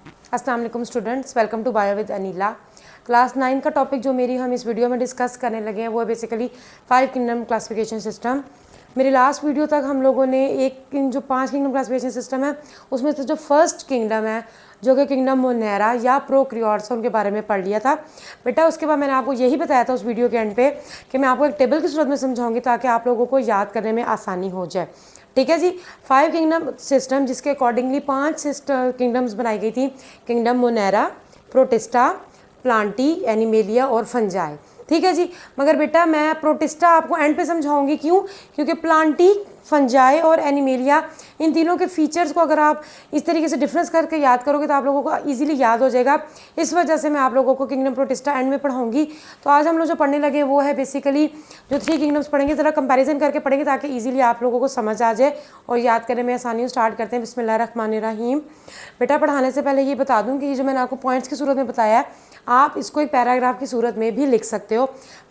अस्सलाम वालेकुम students, welcome to bio with Aneela. Class 9 का टॉपिक जो मेरी हम इस वीडियो में डिस्कस करने लगे हैं वो है बेसिकली 5 किंगडम क्लासिफिकेशन सिस्टम। मेरी लास्ट वीडियो तक हम लोगों ने जो 5 किंगडम क्लासिफिकेशन सिस्टम है उसमें से जो फर्स्ट किंगडम है जो कि किंगडम मोनेरा या प्रोक्रियोट्स उनके बारे में पढ़ लिया था बेटा। उसके बाद मैंने आपको यही बताया था उस वीडियो के एंड पे कि मैं आपको एक टेबल की सूरत में समझाऊंगी ताकि आप लोगों को याद करने में आसानी हो जाए। ठीक है जी। 5 किंगडम सिस्टम जिसके अकॉर्डिंगली 5 किंगडम्स बनाई गई थी, kingdom Monera, protista, Plantae, animalia और फंजाई। ठीक है जी। मगर बेटा मैं प्रोटिस्टा आपको एंड पे समझाऊंगी, क्यों? क्योंकि प्लांटी, फंजाई और एनिमेलिया इन तीनों के फीचर्स को अगर आप इस तरीके से डिफरेंस करके याद करोगे तो आप लोगों को इजीली याद हो जाएगा। इस वजह से मैं आप लोगों को किंगडम प्रोटिस्टा एंड में पढ़ाऊंगी। तो आज हम लोग जो पढ़ने लगे वो है बेसिकली जो 3 किंगडम्स पढ़ेंगे, ज़रा कंपैरिजन करके पढ़ेंगे ताकि इजीली आप लोगों को समझ आ जाए और याद करने में आसानी हो। स्टार्ट करते हैं। बिस्मिल्लाहिर्रहमानिर्रहीम। बेटा पढ़ाने से पहले ये बता दूँ कि ये जो मैंने आपको पॉइंट्स की सूरत में बताया है आप इसको एक पैराग्राफ की सूरत में भी लिख सकते हो।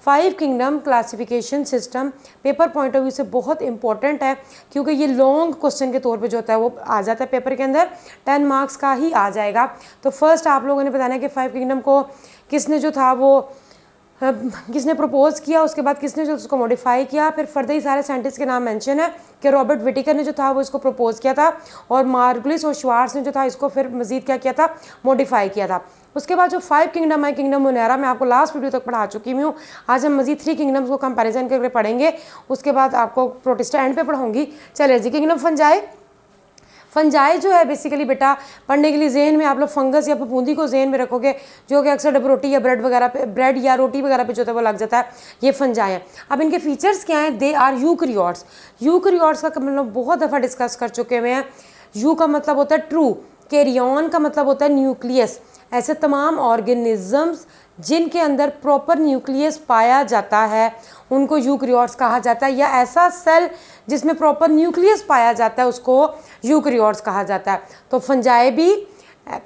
5 kingdom classification system paper point of view से बहुत इंपॉर्टेंट है क्योंकि ये लॉन्ग क्वेश्चन के तौर पे जो होता है वो आ जाता है पेपर के अंदर, 10 मार्क्स का ही आ जाएगा। तो फर्स्ट आप लोगों ने बताना है कि 5 किंगडम को किसने जो था वो किसने प्रपोज किया, उसके बाद किसने जो उसको मॉडिफाई किया। फिर फर्दर ही सारे साइंटिस्ट के नाम मेंशन है कि रॉबर्ट विटिकर ने जो था वो इसको प्रपोज किया था और मार्गलिस और श्वार्ट्ज ने जो था इसको फिर मजीद क्या किया था, मॉडिफाई किया था। उसके बाद जो 5 किंगडम है, किंगडम मोनेरा मैं आपको लास्ट वीडियो तक पढ़ा चुकी हूँ। आज हम मजीद 3 किंगडम्स को कंपैरिजन करके पढ़ेंगे। उसके बाद आपको प्रोटिस्टा एंड पे पढ़ाऊंगी। चलिए जी। Kingdom fungi. फंजाई जो है बेसिकली बेटा पढ़ने के लिए जहन में आप लोग फंगस या फफूंदी को जहन में रखोगे जो कि अक्सर डब रोटी या ब्रेड वगैरह पे, ब्रेड या रोटी वगैरह पे जो है वो लग जाता है। ये फंजाई है। अब इनके फीचर्स क्या हैं? They are eukaryotes. यूकैरियोट्स का मतलब बहुत दफ़ा डिस्कस कर चुके हुए हैं। यू का मतलब होता है ट्रू, कैरियन का मतलब होता है न्यूक्लियस। ऐसे तमाम ऑर्गेनिजम्स जिनके अंदर प्रॉपर न्यूक्लियस पाया जाता है उनको यूकैरियोट्स कहा जाता है, या ऐसा सेल जिसमें प्रॉपर न्यूक्लियस पाया जाता है उसको यूकैरियोट्स कहा जाता है। तो फंजाई भी,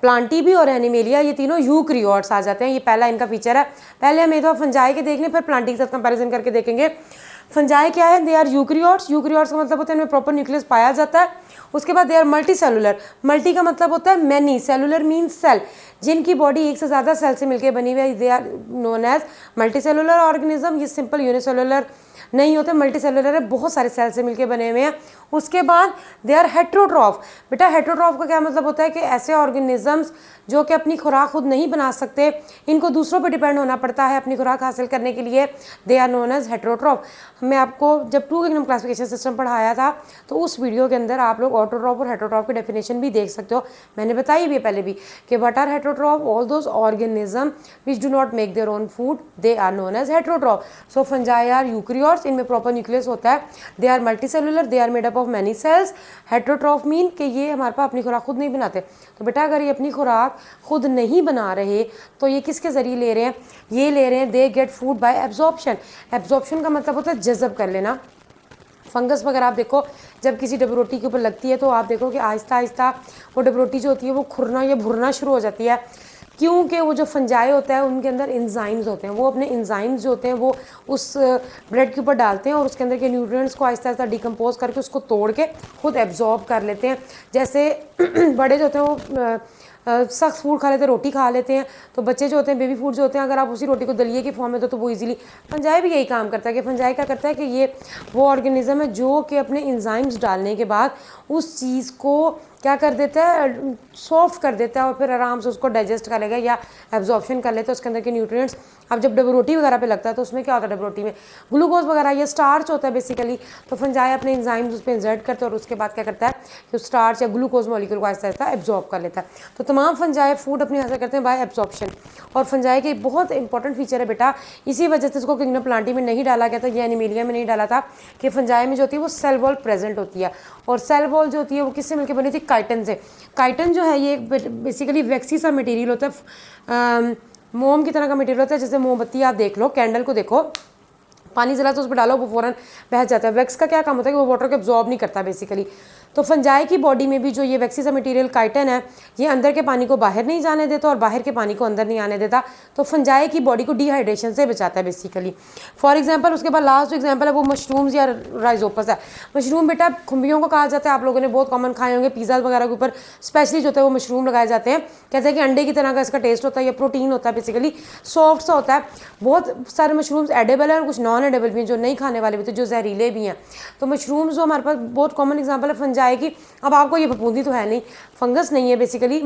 प्लांटी भी और एनिमेलिया ये तीनों यूकैरियोट्स आ जाते हैं। ये पहला इनका फीचर है। पहले हम एक दफ़ा फंजाई के देख लें फिर प्लांटी के साथ कंपैरिजन करके देखेंगे। फंजाई क्या है? They are eukaryotes. यूकैरियोट्स का मतलब होता है इनमें प्रॉपर न्यूक्लियस पाया जाता है। उसके बाद they are multi cellular. Multi का मतलब होता है मैनी, सेलुलर मीन्स सेल, जिनकी बॉडी एक से ज़्यादा सेल से मिलकर बनी हुई है। They are known as multi cellular organism. ये सिंपल यूनिसेलुलर नहीं होते, मल्टी सेलुलर है, बहुत सारे सेल से मिलकर बने हुए हैं। उसके बाद दे आर हेट्रोट्रॉफ। बेटा हेट्रोट्रॉफ का क्या मतलब होता है कि ऐसे ऑर्गेनिजम्स जो कि अपनी खुराक खुद नहीं बना सकते, इनको दूसरों पर डिपेंड होना पड़ता है अपनी खुराक हासिल करने के लिए। They are known as heterotroph. मैं आपको जब 2 किंगडम क्लासिफिकेशन सिस्टम पढ़ाया था तो उस वीडियो के अंदर आप लोग ऑटोट्रॉफ और हेट्रोट्रॉफ की डेफिनेशन भी देख सकते हो। मैंने बताई भी है पहले भी कि what are heterotroph? All those organism which do not make their own food, they are known as heterotroph. So fungi are eukaryotes, इनमें प्रॉपर न्यूक्लियस होता है। They are multi cellular, they are made up of many cells. Heterotroph mean कि ये हमारे पास अपनी खुराक खुद नहीं बनाते। तो बेटा अगर ये अपनी खुराक खुद नहीं बना रहे तो ये किसके ज़रिए ले रहे हैं? ये ले रहे हैं they get food by absorption. Absorption का मतलब होता है जज़ब कर लेना। फंगस वगैरह आप देखो जब किसी डब रोटी के ऊपर लगती है तो आप देखो कि आहिस्ता आहिस्ता वो डब रोटी जो होती है वो खुरना या भुरना शुरू हो जाती है, क्योंकि वो जो फंजाई होता है उनके अंदर इंजाइम्स होते हैं। वो अपने इंजाइम्स जो होते हैं वो उस ब्रेड के ऊपर डालते हैं और उसके अंदर के न्यूट्रिएंट्स को आहिस्ता आहिस्ता डिकम्पोज करके उसको तोड़ के खुद एब्जॉर्ब कर लेते हैं। जैसे बड़े जो होते हैं वो सख्त फूड खा लेते हैं, रोटी खा लेते हैं, तो बच्चे जो होते हैं बेबी फूड जो होते हैं अगर आप उसी रोटी को दलिए की फॉर्म में दो तो वो इजीली। फंजाई भी यही काम करता है कि फंजाई क्या करता है कि ये वो ऑर्गेनिज्म है जो कि अपने इंजाइम्स डालने के बाद उस चीज़ को क्या कर देता है, सॉफ्ट कर देता है और फिर आराम से उसको डाइजेस्ट करेगा या एब्जॉर्प्शन कर लेता है उसके अंदर के न्यूट्रिएंट्स। अब जब डब रोटी वगैरह पे लगता है तो उसमें क्या होता है, डब रोटी में ग्लूकोज वगैरह या स्टार्च होता है बेसिकली। तो फंजाई अपने इंजाइम्स उस पर इंसर्ट करते हैं और उसके बाद क्या करता है कि स्टार्च या ग्लूकोज मॉलिक्यूल को आहिस्ता आहिस्ता एब्जॉर्ब कर लेता है। तो तमाम फंजाई फूड अपनी हासिल करते हैं बाय एब्जॉर्प्शन। और फंजाई के बहुत इंपॉर्टेंट फीचर है बेटा, इसी वजह से इसको किंगडम प्लांटी में नहीं डाला गया था या एनिमेलिया में नहीं डाला था कि फंजाई में जो होती है वो सेल वॉल प्रेजेंट होती है। और सेल वॉल जो होती है वो किससे मिलकर बनी थी? काइटन से। काइटन जो है ये बेसिकली वैक्सी सा मटेरियल होता है, मोम की तरह का मटेरियल होता है। जैसे मोमबत्ती आप देख लो, कैंडल को देखो, पानी जरा तो उस पर डालो वो फ़ौरन बह जाता है। वैक्स का क्या काम होता है कि वो वाटर को एब्जॉर्ब नहीं करता बेसिकली। तो फंजाई की बॉडी में भी जो ये वैक्सी सा मटीरियल काइटन है, ये अंदर के पानी को बाहर नहीं जाने देता और बाहर के पानी को अंदर नहीं आने देता, तो फंजाई की बॉडी को डिहाइड्रेशन से बचाता है बेसिकली। फॉर एग्जांपल उसके बाद लास्ट जो एग्जांपल है वो मशरूम्स या राइजोपस है। मशरूम बेटा खुम्बियों को कहा जाता है, आप लोगों ने बहुत कॉमन खाए होंगे, पिज़्ज़ा वगैरह के ऊपर स्पेशली जो होता है वो मशरूम लगाए जाते हैं। कहते हैं कि अंडे की तरह का इसका टेस्ट होता है, या प्रोटीन होता है, बेसिकली सॉफ्ट सा होता है। बहुत सारे मशरूम्स एडेबल हैं और कुछ नॉन एडेबल भी हैं, जो नहीं खाने वाले भी, तो जो जहरीले भी हैं। तो मशरूम्स जो हमारे पास बहुत कॉमन एग्जांपल है फंजाई की। अब आपको ये फफूंदी तो है नहीं, फंगस नहीं है बेसिकली,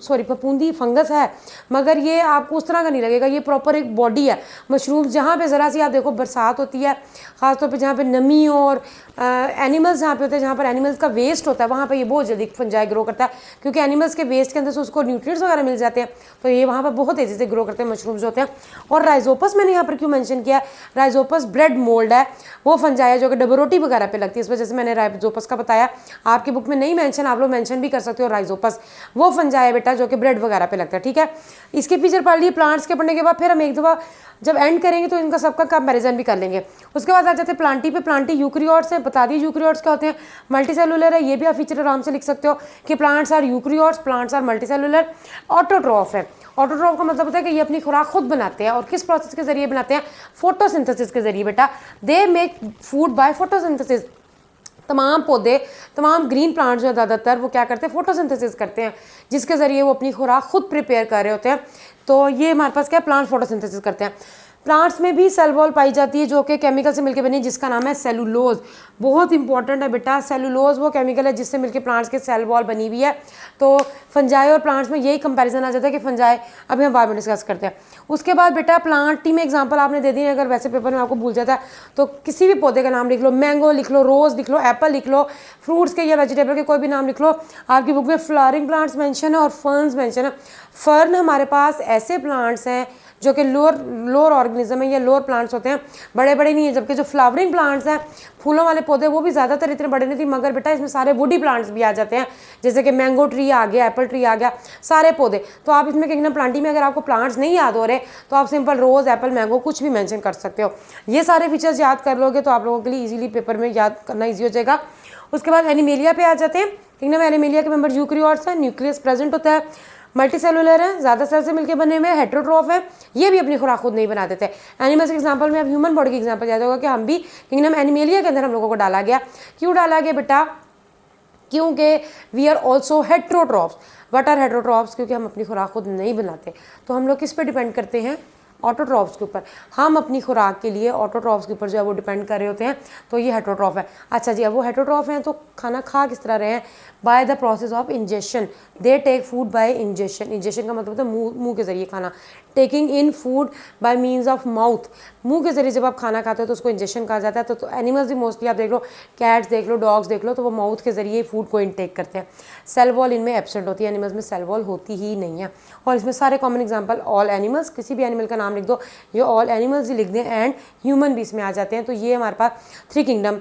सॉरी फफूंदी फंगस है, मगर ये आपको उस तरह का नहीं लगेगा, ये प्रॉपर एक बॉडी है। मशरूम जहाँ पे ज़रा सी आप देखो बरसात होती है, ख़ासतौर पे जहाँ पे नमी और एनिमल्स जहाँ पे होते हैं, जहाँ पर एनिमल्स का वेस्ट होता है, वहाँ पे ये बहुत जल्दी फंजाई ग्रो करता है, क्योंकि एनिमल्स के वेस्ट के अंदर से उसको न्यूट्रिएंट्स वगैरह मिल जाते हैं, तो ये वहाँ पर बहुत तेज़ी से ग्रो करते हैं मशरूम्स होते हैं। और राइजोपस मैंने यहाँ पर क्यों मेंशन किया, राइजोपस ब्रेड मोल्ड है, वो फंजाई है जो कि डबल रोटी वगैरह पे लगती है, इस वजह से मैंने राइजोपस का बताया। आपकी बुक में नहीं मेंशन, आप लोग मेंशन भी कर सकते हो राइजोपस, वो फंजाई है बेटा जो कि ब्रेड वगैरह पे लगता है, ठीक है। इसके फीचर पढ़ लिए प्लांट्स के पढ़ने के बाद फिर हम एक दफ़ा जब एंड करेंगे तो इनका सबका कंपैरिजन भी कर लेंगे। उसके बाद आ जाते हैं प्लांटी पे। प्लांटी यूक्रियोट्स हैं, बता दी यूक्रियोट्स क्या होते हैं, मल्टीसेलुलर है, ये भी आप फीचर आराम से लिख सकते हो कि plants are eukaryotes, plants are multicellular. Autotroph है, ऑटोट्रॉफ का मतलब होता है कि ये अपनी खुराक खुद बनाते हैं, और किस प्रोसेस के जरिए बनाते हैं, फोटोसिंथेसिस के जरिए बेटा। They make food by photosynthesis. तमाम पौधे, तमाम ग्रीन प्लांट्स जो ज़्यादातर वो क्या करते हैं, फोटोसिंथेसिस करते हैं, जिसके ज़रिए वो अपनी खुराक खुद प्रिपेयर कर रहे होते हैं। तो ये हमारे पास क्या, प्लांट फोटोसिंथेसिस करते हैं। प्लांट्स में भी सेल वॉल पाई जाती है जो कि केमिकल से मिलकर बनी है, जिसका नाम है सेलुलोज। बहुत इंपॉर्टेंट है बेटा, सेलुलोज वो केमिकल है जिससे मिलकर प्लांट्स के सेल वॉल बनी हुई है। तो फंजाई और प्लांट्स में यही कंपैरिजन आ जाता है कि फंजाई, अभी हम बाद में डिस्कस करते हैं। उसके बाद बेटा प्लांट टी में एग्जांपल आपने दे दी है, अगर वैसे पेपर में आपको भूल जाता है तो किसी भी पौधे का नाम लिख लो, मैंगो लिख लो, रोज़ लिख लो, एप्पल लिख लो, फ्रूट्स के या वेजिटेबल के कोई भी नाम लिख लो। आपकी बुक में फ्लावरिंग प्लांट्स मेंशन है और फर्न्स मेंशन है। फर्न हमारे पास ऐसे प्लांट्स हैं जो कि लोअर ऑर्गेनिज्म है या लोअर प्लांट्स होते हैं, बड़े बड़े नहीं है। जबकि जो फ्लावरिंग प्लांट्स हैं, फूलों वाले पौधे, वो भी ज़्यादातर इतने बड़े नहीं थी, मगर बेटा इसमें सारे वुडी प्लांट्स भी आ जाते हैं, जैसे कि मैंगो ट्री आ गया, एप्पल ट्री आ गया, सारे पौधे। तो आप इसमें किंगडम प्लांटी में अगर आपको प्लांट्स नहीं याद हो रहे तो आप सिंपल रोज़, एप्पल, मैंगो कुछ भी मेंशन कर सकते हो। ये सारे फीचर्स याद कर लोगे तो आप लोगों के लिए ईजिली पेपर में याद करना ईजी हो जाएगा। उसके बाद एनिमेलिया पे आ जाते हैं। किंगडम एनिमेलिया के मेंबर यूक्रियोट्स हैं, न्यूक्लियस प्रेजेंट होता है, मल्टीसेलुलर है, ज़्यादा सेल से मिलकर बने हुए हैं, हेट्रोट्रॉफ है, ये भी अपनी खुराक खुद नहीं बनाते थे। एनिमल्स के एग्जांपल में अब ह्यूमन बॉडी की एग्जांपल याद होगा कि हम भी किंगडम एनिमेलिया के अंदर हम लोगों को डाला गया। क्यों डाला गया बेटा, क्योंकि we are also heterotrophs. What are heterotrophs, क्योंकि हम अपनी खुराक खुद नहीं बनाते, तो हम लोग किस पे डिपेंड करते हैं, ऑटोट्रॉफ्स के ऊपर। हम अपनी खुराक के लिए ऑटोट्रॉफ्स के ऊपर जो है वो डिपेंड कर रहे होते हैं, तो ये हेट्रोट्रॉफ है। अच्छा जी, अब वो हेट्रोट्रॉफ हैं तो खाना खा किस तरह रहे हैं, by the process of ingestion. They take food by ingestion. Ingestion का मतलब होता है मुंह के जरिए खाना। Taking in food by means of mouth, मुंह के जरिए जब आप खाना खाते हो तो उसको इंजेशन कहा जाता है। तो एनिमल्स भी मोस्टली आप देख लो, कैट्स देख लो, डॉग्स देख लो, तो वो माउथ के जरिए फूड को इनटेक करते हैं। सेल वॉल इनमें एब्सेंट होती है, एनिमल्स में सेल वॉल होती ही नहीं है। और इसमें सारे कॉमन एग्जांपल ऑल एनिमल्स, किसी भी एनिमल का नाम लिख दो, ये ऑल एनिमल्स ही लिख दें, एंड ह्यूमन भी इसमें आ जाते हैं। तो ये हमारे पास 3 किंगडम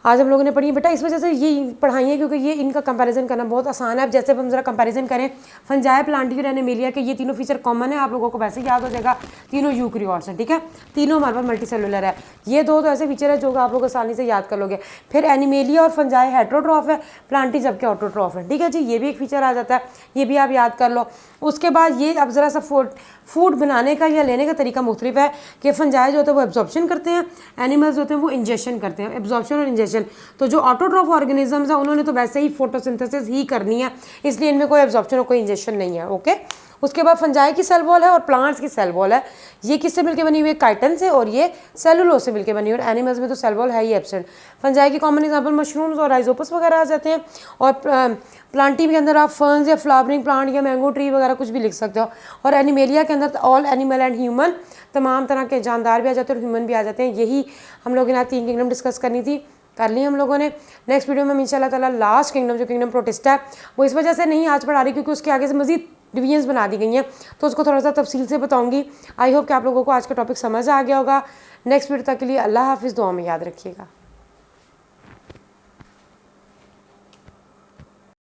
आज हम लोगों ने पढ़ी है बेटा। इस वजह से ये पढ़ाई है क्योंकि ये इनका कंपैरिजन करना बहुत आसान है। अब जैसे हम जरा कंपैरिजन करें फंजाई, प्लांटी और एनिमेलिया के, ये तीनों फीचर कॉमन है, आप लोगों को वैसे याद हो जाएगा। तीनों यूक्रियोट्स हैं, ठीक है, तीनों हमारे पास मल्टीसेलुलर है। ये दो तो ऐसे फीचर है जो आप लोग आसानी से याद कर लोगे। फिर एनिमेलिया और फंजाई हेट्रोट्रॉफ है, प्लांटी जबकि ऑटोट्रॉफ है, ठीक है जी, ये भी एक फीचर आ जाता है, ये भी आप याद कर लो। उसके बाद ये अब ज़रा सा फूड बनाने का या लेने का तरीका मुख्तलिफ है कि फंजाई जो होते हैं वो एब्जॉर्प्शन करते हैं, एनिमल्स होते हैं वो इंजेक्शन करते हैं, एब्जॉर्प्शन और इंजेक्शन। तो जो ऑटोट्रॉफ ऑर्गेनिजम्स हैं उन्होंने तो वैसे ही फोटोसिंथेसिस ही करनी है, इसलिए इनमें कोई एब्जॉर्प्शन और कोई इंजेक्शन नहीं है, ओके। उसके बाद फंजाई की सेल वॉल है और प्लांट्स की सेल वॉल है। ये किससे मिलकर बनी हुई है, काइटन से, और ये सेलुलोज से मिलकर बनी हुई है। और एनिमल्स में तो सेल वॉल है ही एब्सेंट। फंजाई की कॉमन एग्जांपल मशरूम्स और राइजोपस वगैरह आ जाते हैं। और प्लांटी के अंदर आप फर्न्स या फ्लावरिंग प्लांट या मैंगो ट्री वगैरह कुछ भी लिख सकते हो। और एनिमेलिया के अंदर ऑल एनिमल एंड ह्यूमन, तमाम तरह के जानदार भी आ जाते हैं और ह्यूमन भी आ जाते हैं। यही हम लोगों ने आज 3 किंगडम डिस्कस करनी थी, कर ली हम लोगों ने। नेक्स्ट वीडियो में हम इंशाल्लाह ताला लास्ट किंगडम जो किंगडम प्रोटिस्टा है वो इस वजह से नहीं आज पढ़ा रही क्योंकि उसके आगे से मजीद डिवीजन्स बना दी गई हैं, तो उसको थोड़ा सा तफसील से बताऊंगी। आई होप कि आप लोगों को आज का टॉपिक समझ आ गया होगा। नेक्स्ट वीडियो तक के लिए अल्लाह हाफिज़, दुआ में याद रखिएगा।